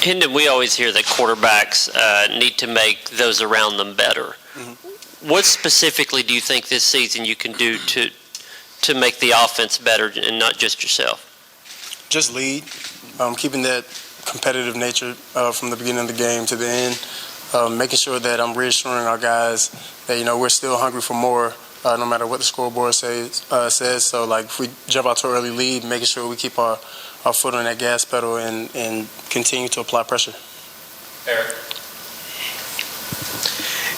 Hendon, we always hear that quarterbacks need to make those around them better. Mm-hmm. What specifically do you think this season you can do to make the offense better and not just yourself? Just lead, keeping that competitive nature from the beginning of the game to the end, making sure that I'm reassuring our guys that, we're still hungry for more, no matter what the scoreboard says. So, if we jump out to an early lead, making sure we keep our foot on that gas pedal and continue to apply pressure. Eric.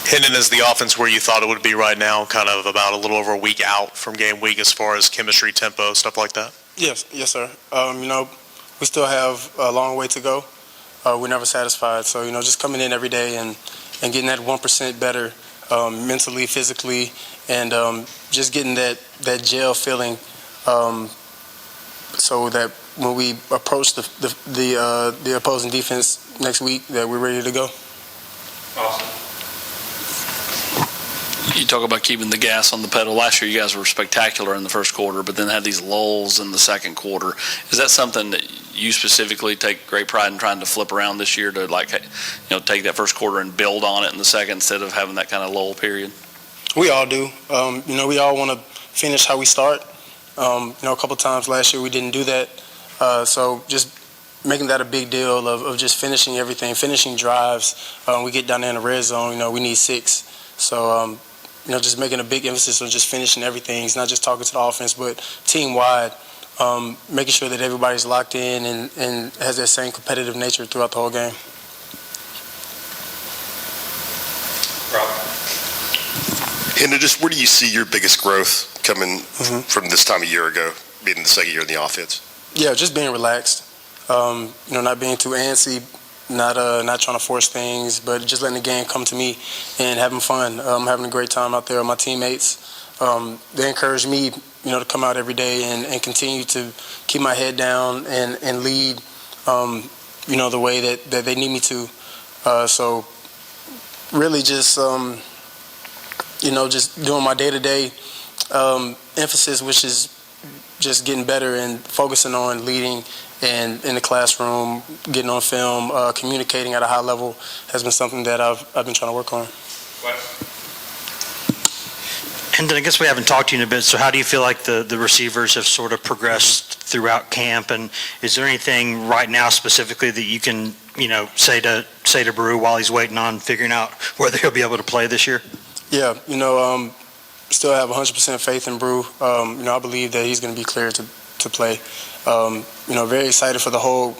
Hendon, is the offense where you thought it would be right now, kind of about a little over a week out from game week as far as chemistry, tempo, stuff like that? Yes, sir. We still have a long way to go. We're never satisfied. So, just coming in every day and getting that 1% better mentally, physically, and just getting that gel feeling so that when we approach the opposing defense next week, that we're ready to go. Awesome. You talk about keeping the gas on the pedal. Last year you guys were spectacular in the first quarter, but then had these lulls in the second quarter. Is that something that you specifically take great pride in trying to flip around this year to take that first quarter and build on it in the second instead of having that kind of lull period? We all do. We all want to finish how we start. A couple times last year we didn't do that. So just making that a big deal of just finishing everything, finishing drives. We get down there in the red zone, we need 6. So, just making a big emphasis on just finishing everything. It's not just talking to the offense, but team-wide, making sure that everybody's locked in and has that same competitive nature throughout the whole game. And just where do you see your biggest growth coming from this time a year ago, being the second year in the offense? Yeah, just being relaxed. Not being too antsy, not trying to force things, but just letting the game come to me and having fun. I'm having a great time out there with my teammates. They encourage me, to come out every day and continue to keep my head down and lead, the way that they need me to. So really just, just doing my day-to-day emphasis, which is just getting better and focusing on leading and in the classroom, getting on film, communicating at a high level has been something that I've been trying to work on. And then I guess we haven't talked to you in a bit, so how do you feel like the receivers have sort of progressed throughout camp, and is there anything right now specifically that you can, say to Brew while he's waiting on figuring out whether he'll be able to play this year? Yeah, still have 100% faith in Brew. I believe that he's going to be cleared to play. Very excited for the whole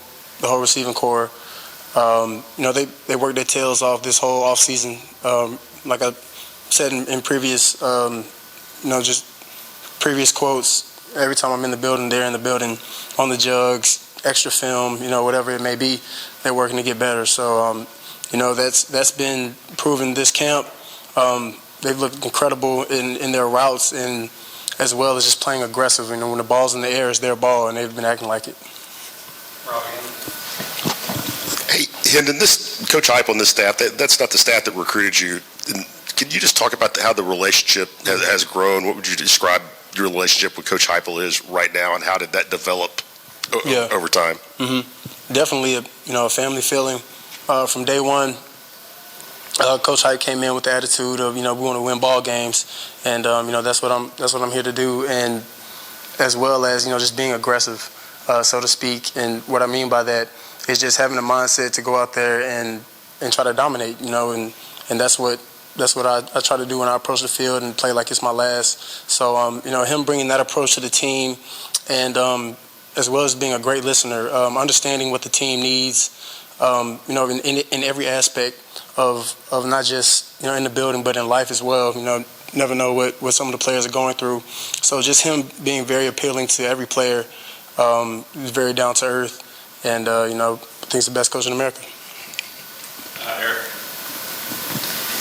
receiving core. They worked their tails off this whole offseason. Like I said in previous, just previous quotes, every time I'm in the building, they're in the building on the jugs, extra film, whatever it may be, they're working to get better. So, that's been proven this camp. They've looked incredible in their routes and as well as just playing aggressive. When the ball's in the air, it's their ball, and they've been acting like it. Hey, Hendon, this Coach Hype on this staff, that's not the staff that recruited you. Can you just talk about how the relationship has grown? What would you describe your relationship with Coach Heupel is right now, and how did that develop over time? Mm-hmm. Definitely a family feeling. From day one, Coach Hype came in with the attitude of we want to win ball games, and that's what I'm here to do, and as well as just being aggressive, so to speak. And what I mean by that is just having a mindset to go out there and try to dominate, and that's what I try to do when I approach the field and play like it's my last. So him bringing that approach to the team, and as well as being a great listener, understanding what the team needs, in every aspect of not just in the building but in life as well. Never know what some of the players are going through. So just him being very appealing to every player, very down to earth, and I think he's the best coach in America. Eric.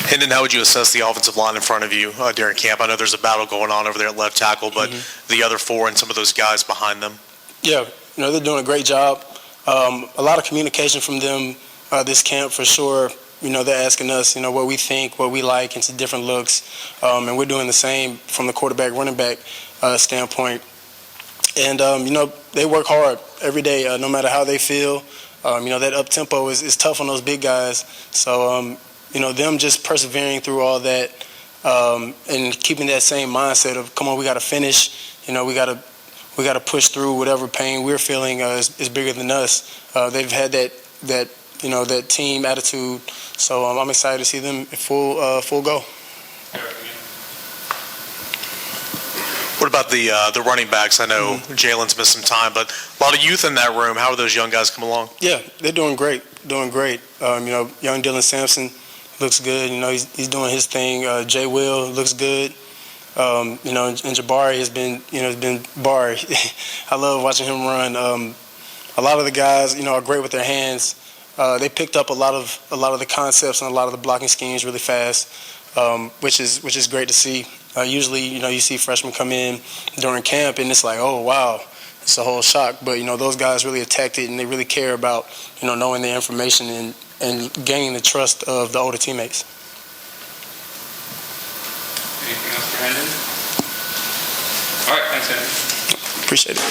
Hendon, how would you assess the offensive line in front of you during camp? I know there's a battle going on over there at left tackle, but the other four and some of those guys behind them. Yeah, they're doing a great job. A lot of communication from them this camp for sure. They're asking us, what we think, what we like, into different looks, and we're doing the same from the quarterback, running back standpoint. And, they work hard every day, no matter how they feel. That up-tempo is tough on those big guys. So, them just persevering through all that and keeping that same mindset of, come on, we got to finish. We got to push through whatever pain we're feeling is bigger than us. They've had that team attitude. So I'm excited to see them at full go. What about the running backs? I know Jalen's missed some time, but a lot of youth in that room. How are those young guys come along? Yeah, they're doing great. Young Dylan Sampson looks good. He's doing his thing. Jay Will looks good. And Jabari has been Bari. I love watching him run. A lot of the guys, are great with their hands. They picked up a lot of the concepts and a lot of the blocking schemes really fast, which is great to see. Usually, you see freshmen come in during camp and it's like, oh wow, it's a whole shock. But those guys really attacked it and they really care about knowing the information and gaining the trust of the older teammates. Anything else for Hendon? All right, thanks, Hendon. Appreciate it.